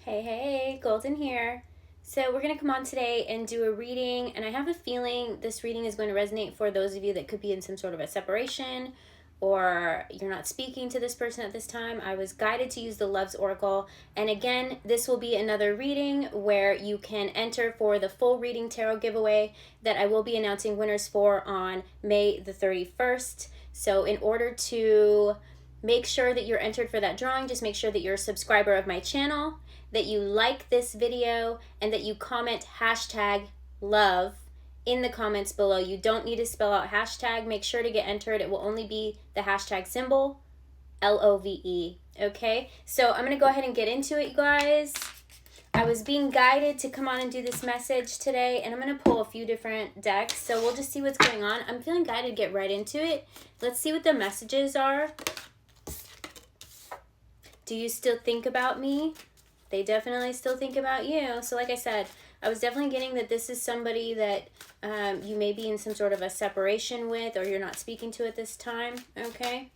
Hey, Golden here. So we're going to come on today and do a reading, and I have a feeling this reading is going to resonate for those of you that could be in some sort of a separation or you're not speaking to this person at this time. I was guided to use the Love's Oracle, and again, this will be another reading where you can enter for the full reading tarot giveaway that I will be announcing winners for on May the 31st. So in order to make sure that you're entered for that drawing, just make sure that you're a subscriber of my channel, that you like this video, and that you comment hashtag love in the comments below. You don't need to spell out hashtag. Make sure to get entered. It will only be the hashtag symbol, LOVE. Okay, so I'm going to go ahead and get into it, you guys. I was being guided to come on and do this message today, and I'm going to pull a few different decks, so we'll just see what's going on. I'm feeling guided to get right into it. Let's see what the messages are. Do you still think about me? They definitely still think about you. So like I said, I was definitely getting that this is somebody that you may be in some sort of a separation with, or you're not speaking to at this time, okay?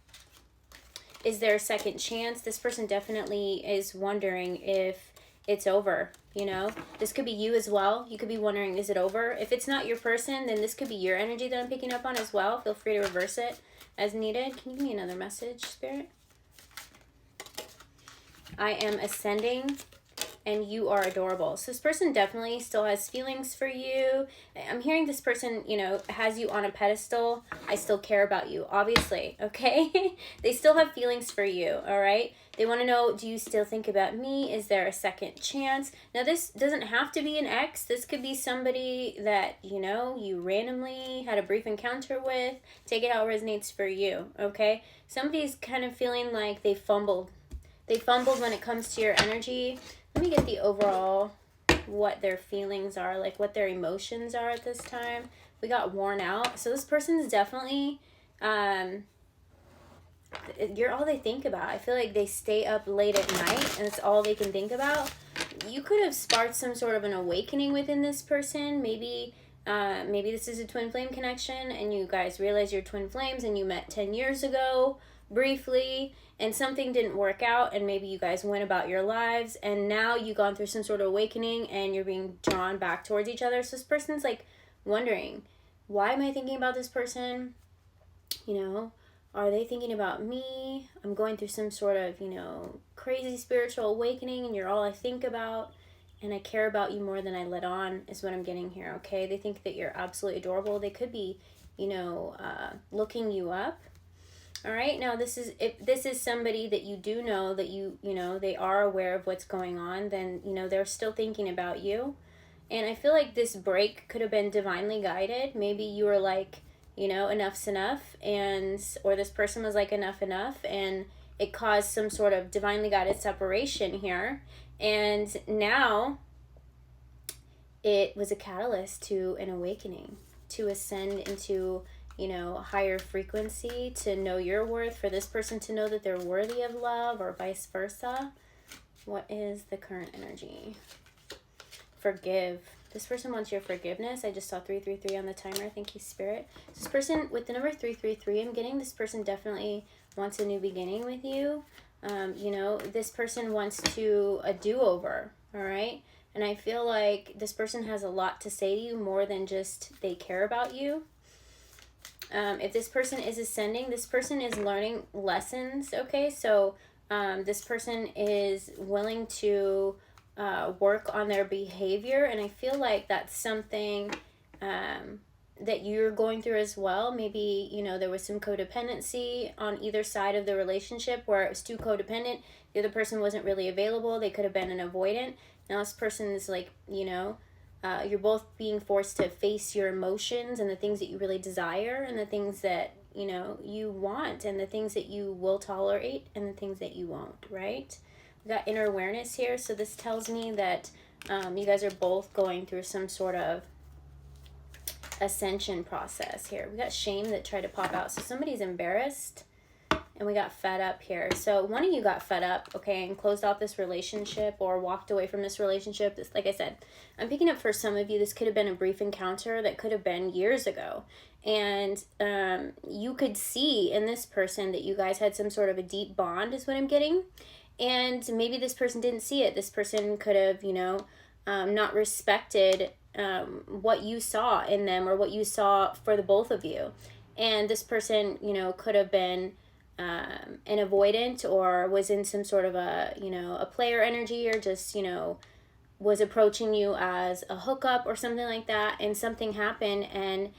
Is there a second chance? This person definitely is wondering if it's over, you know? This could be you as well. You could be wondering, is it over? If it's not your person, then this could be your energy that I'm picking up on as well. Feel free to reverse it as needed. Can you give me another message, Spirit? I am ascending, and you are adorable. So this person definitely still has feelings for you. I'm hearing this person, you know, has you on a pedestal. I still care about you, obviously, okay? They still have feelings for you, all right? They want to know, do you still think about me? Is there a second chance? Now, this doesn't have to be an ex. This could be somebody that, you know, you randomly had a brief encounter with. Take it how it resonates for you, okay? Somebody's kind of feeling like they fumbled. They fumbled when it comes to your energy. Let me get the overall, what their feelings are, like what their emotions are at this time. We got worn out. So this person's definitely, you're all they think about. I feel like they stay up late at night and it's all they can think about. You could have sparked some sort of an awakening within this person. Maybe this is a twin flame connection and you guys realize you're twin flames and you met 10 years ago briefly, and something didn't work out, and maybe you guys went about your lives, and now you've gone through some sort of awakening and you're being drawn back towards each other. So this person's like wondering, why am I thinking about this person? You know, are they thinking about me? I'm going through some sort of, you know, crazy spiritual awakening and you're all I think about, and I care about you more than I let on, is what I'm getting here, okay? They think that you're absolutely adorable. They could be, you know, looking you up. All right, now if this is somebody that you do know that you know, they are aware of what's going on, then, you know, they're still thinking about you. And I feel like this break could have been divinely guided. Maybe you were like, you know, enough's enough, or this person was like enough, and it caused some sort of divinely guided separation here. And now it was a catalyst to an awakening, to ascend into, you know, higher frequency, to know your worth, for this person to know that they're worthy of love, or vice versa. What is the current energy? Forgive. This person wants your forgiveness. I just saw 333 on the timer. Thank you, Spirit. This person with the number 333, I'm getting this person definitely wants a new beginning with you. You know, this person wants a do-over, all right? And I feel like this person has a lot to say to you, more than just they care about you. If this person is ascending, this person is learning lessons, okay? So this person is willing to work on their behavior, and I feel like that's something that you're going through as well. Maybe, you know, there was some codependency on either side of the relationship where it was too codependent. The other person wasn't really available. They could have been an avoidant. Now this person is like, you know, you're both being forced to face your emotions and the things that you really desire and the things that, you know, you want, and the things that you will tolerate and the things that you won't, right? We got inner awareness here. So this tells me that you guys are both going through some sort of ascension process here. We got shame that tried to pop out. So somebody's embarrassed. And we got fed up here. So one of you got fed up, okay, and closed off this relationship or walked away from this relationship. This, like I said, I'm picking up for some of you, this could have been a brief encounter that could have been years ago. And you could see in this person that you guys had some sort of a deep bond, is what I'm getting. And maybe this person didn't see it. This person could have, you know, not respected what you saw in them or what you saw for the both of you. And this person, you know, could have been an avoidant or was in some sort of a, you know, a player energy, or just, you know, was approaching you as a hookup or something like that, and something happened and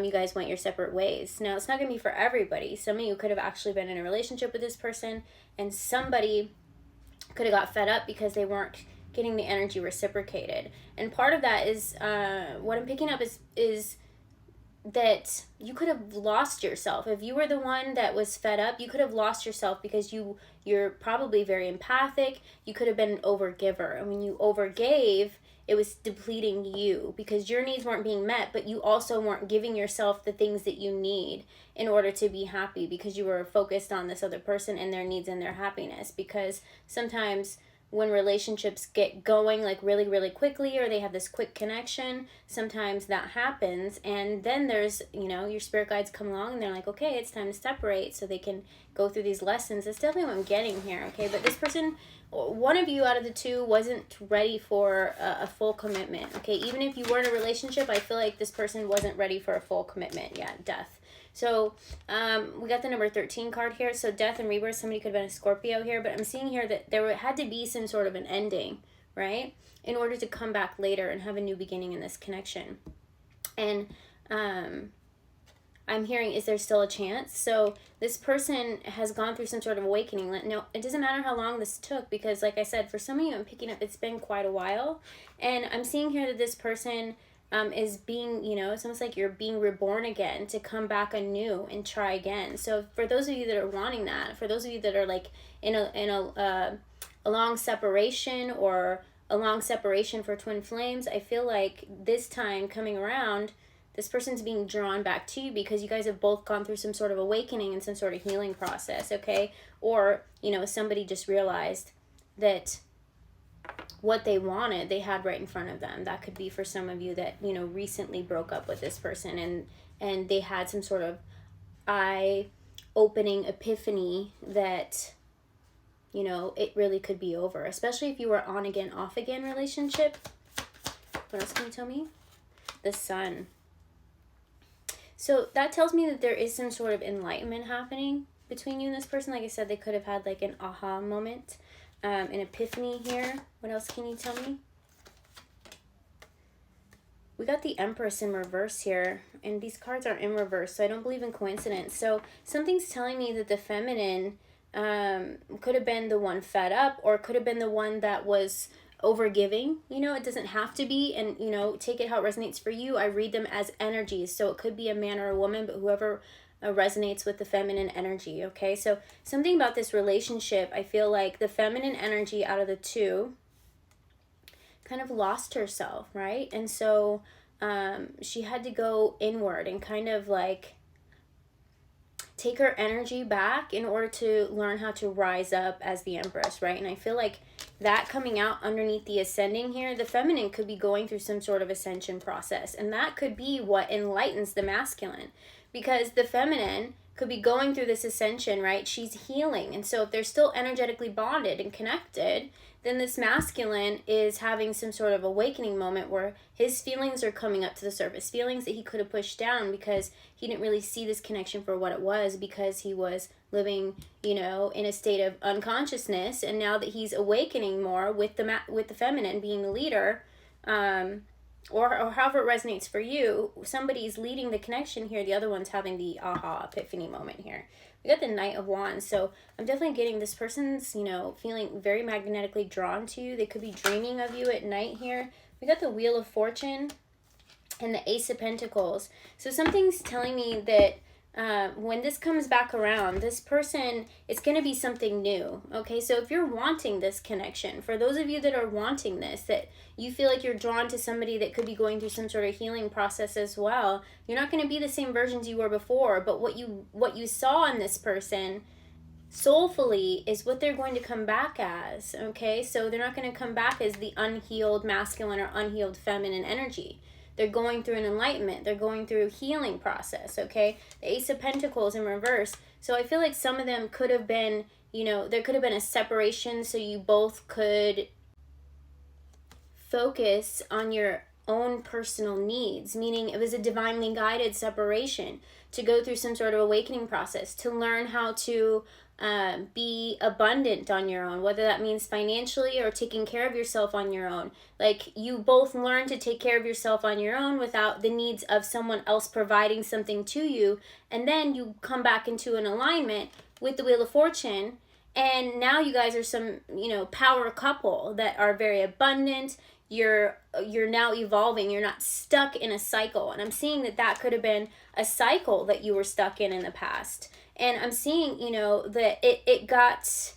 you guys went your separate ways. Now, it's not going to be for everybody. Some of you could have actually been in a relationship with this person, and somebody could have got fed up because they weren't getting the energy reciprocated. And part of that is, what I'm picking up is that you could have lost yourself. If you were the one that was fed up, you could have lost yourself because you're probably very empathic. You could have been an overgiver. And when you overgave, it was depleting you because your needs weren't being met, but you also weren't giving yourself the things that you need in order to be happy, because you were focused on this other person and their needs and their happiness. Because sometimes when relationships get going like really, really quickly, or they have this quick connection, sometimes that happens. And then there's, you know, your spirit guides come along and they're like, okay, it's time to separate so they can go through these lessons. That's definitely what I'm getting here, okay? But this person, one of you out of the two, wasn't ready for a full commitment, okay? Even if you were in a relationship, I feel like this person wasn't ready for a full commitment. Yeah, death. So we got the number 13 card here. So death and rebirth, somebody could have been a Scorpio here, but I'm seeing here that there had to be some sort of an ending, right? In order to come back later and have a new beginning in this connection. And I'm hearing, is there still a chance? So this person has gone through some sort of awakening. No, it doesn't matter how long this took, because like I said, for some of you, I'm picking up it's been quite a while. And I'm seeing here that this person is being, you know, it's almost like you're being reborn again to come back anew and try again. So for those of you that are wanting that, for those of you that are like in a long separation, or a long separation for twin flames, I feel like this time coming around, this person's being drawn back to you because you guys have both gone through some sort of awakening and some sort of healing process, okay? Or, you know, somebody just realized that what they wanted, they had right in front of them. That could be for some of you that, you know, recently broke up with this person and they had some sort of eye-opening epiphany that, you know, it really could be over. Especially if you were on again, off again relationship. What else can you tell me? The Sun. So that tells me that there is some sort of enlightenment happening between you and this person. Like I said, they could have had like an aha moment. An epiphany here. What else can you tell me? We got the Empress in reverse here, and these cards are in reverse, so I don't believe in coincidence. So something's telling me that the feminine could have been the one fed up, or could have been the one that was overgiving. You know, it doesn't have to be, and, you know, take it how it resonates for you. I read them as energies, so it could be a man or a woman, but whoever resonates with the feminine energy, okay? So something about this relationship, I feel like the feminine energy out of the two kind of lost herself, right? And so she had to go inward and kind of like take her energy back in order to learn how to rise up as the Empress, right? And I feel like that coming out underneath the ascending here, the feminine could be going through some sort of ascension process, and that could be what enlightens the masculine. Because the feminine could be going through this ascension, right? She's healing. And so if they're still energetically bonded and connected, then this masculine is having some sort of awakening moment where his feelings are coming up to the surface. Feelings that he could have pushed down because he didn't really see this connection for what it was, because he was living, you know, in a state of unconsciousness. And now that he's awakening more with the feminine being the leader, or however it resonates for you, somebody's leading the connection here, the other one's having the aha epiphany moment here. We got the Knight of Wands, so I'm definitely getting this person's, you know, feeling very magnetically drawn to you. They could be dreaming of you at night here. We got the Wheel of Fortune and the Ace of Pentacles. So something's telling me that when this comes back around, this person, it's going to be something new, okay? So if you're wanting this connection, for those of you that are wanting this, that you feel like you're drawn to somebody that could be going through some sort of healing process as well, you're not going to be the same versions you were before, but what you saw in this person soulfully is what they're going to come back as, okay? So they're not going to come back as the unhealed masculine or unhealed feminine energy. They're going through an enlightenment. They're going through a healing process, okay? The Ace of Pentacles in reverse So I feel like some of them could have been, you know, there could have been a separation so you both could focus on your own personal needs, meaning it was a divinely guided separation to go through some sort of awakening process, to learn how to be abundant on your own, whether that means financially or taking care of yourself on your own. Like, you both learn to take care of yourself on your own without the needs of someone else providing something to you, and then you come back into an alignment with the Wheel of Fortune, and now you guys are some, you know, power couple that are very abundant. You're now evolving. You're not stuck in a cycle. And I'm seeing that could have been a cycle that you were stuck in the past. And I'm seeing, you know, that it got...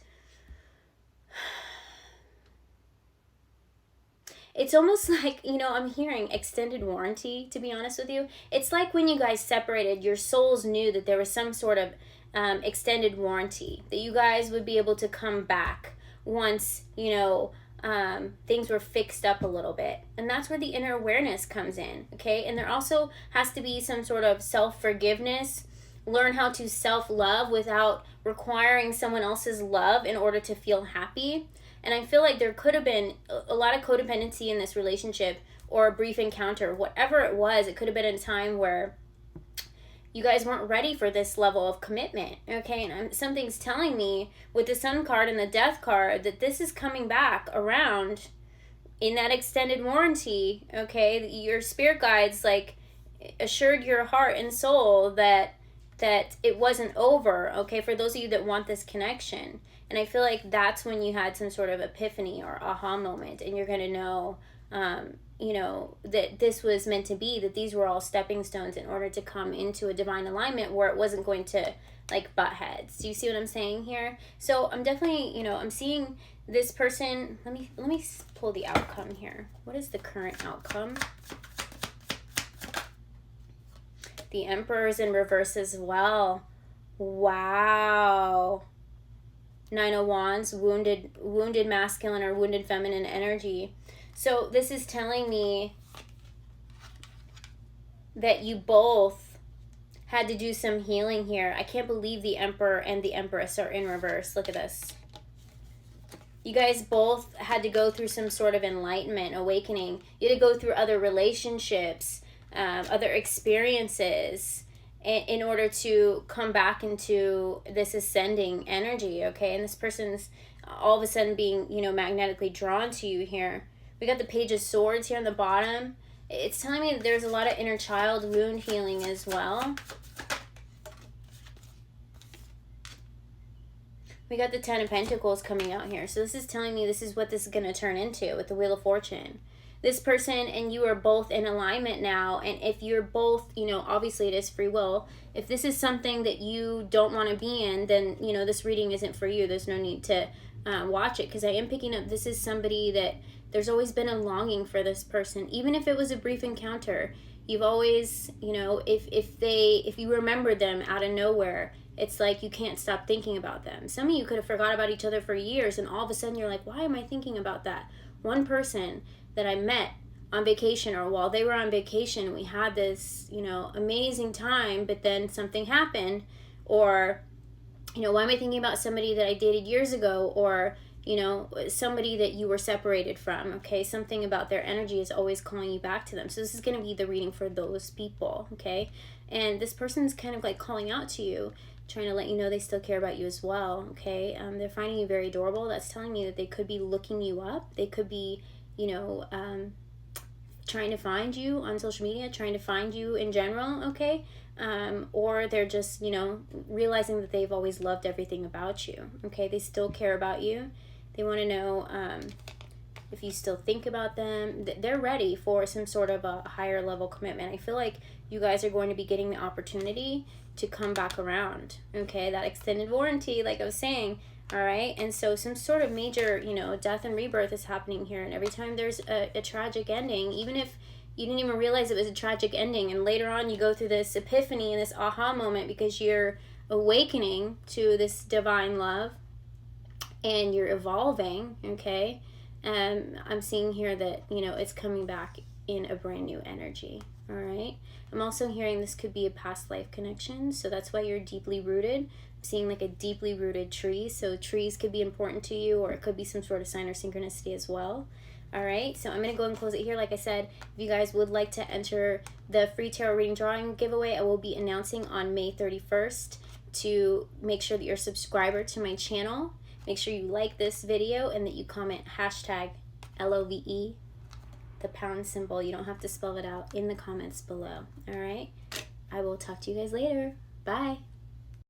It's almost like, you know, I'm hearing extended warranty, to be honest with you. It's like when you guys separated, your souls knew that there was some sort of extended warranty, that you guys would be able to come back once, you know, things were fixed up a little bit. And that's where the inner awareness comes in, okay? And there also has to be some sort of self-forgiveness. Learn how to self-love without requiring someone else's love in order to feel happy. And I feel like there could have been a lot of codependency in this relationship, or a brief encounter, whatever it was. It could have been a time where you guys weren't ready for this level of commitment, okay? And something's telling me with the Sun card and the Death card that this is coming back around in that extended warranty, okay? Your spirit guides, like, assured your heart and soul that it wasn't over, okay, for those of you that want this connection. And I feel like that's when you had some sort of epiphany or aha moment, and you're going to know, you know, that this was meant to be, that these were all stepping stones in order to come into a divine alignment where it wasn't going to, like, butt heads. Do you see what I'm saying here? So I'm definitely, you know, I'm seeing this person. Let me pull the outcome here. What is the current outcome? The Emperor's in reverse as well. Wow. 9 of Wands, wounded masculine or wounded feminine energy. So this is telling me that you both had to do some healing here. I can't believe the Emperor and the Empress are in reverse. Look at this. You guys both had to go through some sort of enlightenment, awakening. You had to go through other relationships, other experiences in order to come back into this ascending energy, okay? And this person's all of a sudden being, you know, magnetically drawn to you here. We got the Page of Swords here on the bottom. It's telling me that there's a lot of inner child wound healing as well. We got the 10 of Pentacles coming out here. So this is telling me this is what this is going to turn into with the Wheel of Fortune. This person and you are both in alignment now. And if you're both, you know, obviously it is free will. If this is something that you don't want to be in, then, you know, this reading isn't for you. There's no need to watch it. Because I am picking up this is somebody that there's always been a longing for this person. Even if it was a brief encounter. You've always, you know, if you remember them out of nowhere, it's like you can't stop thinking about them. Some of you could have forgot about each other for years, and all of a sudden you're like, why am I thinking about that one person that I met on vacation, or while they were on vacation, we had this, you know, amazing time, but then something happened. Or, you know, why am I thinking about somebody that I dated years ago, or, you know, somebody that you were separated from, okay? Something about their energy is always calling you back to them. So this is going to be the reading for those people, okay? And this person's kind of like calling out to you, trying to let you know they still care about you as well, okay? They're finding you very adorable. That's telling me that they could be looking you up. They could be, you know, trying to find you on social media, trying to find you in general, okay? Or they're just, you know, realizing that they've always loved everything about you, okay? They still care about you. They want to know if you still think about them. They're ready for some sort of a higher level commitment. I feel like you guys are going to be getting the opportunity to come back around, okay? That extended warranty, like I was saying, all right? And so some sort of major, you know, death and rebirth is happening here. And every time there's a tragic ending, even if you didn't even realize it was a tragic ending, and later on you go through this epiphany and this aha moment because you're awakening to this divine love and you're evolving, okay? I'm seeing here that, you know, it's coming back in a brand new energy, all right? I'm also hearing this could be a past life connection, so that's why you're deeply rooted seeing like a deeply rooted tree. So trees could be important to you, or it could be some sort of sign or synchronicity as well. All right, so I'm going to go and close it here. Like I said, if you guys would like to enter the free tarot reading drawing giveaway, I will be announcing on May 31st. To make sure that you're a subscriber to my channel, make sure you like this video and that you comment hashtag LOVE, the pound symbol. You don't have to spell it out, in the comments below. All right, I will talk to you guys later. Bye.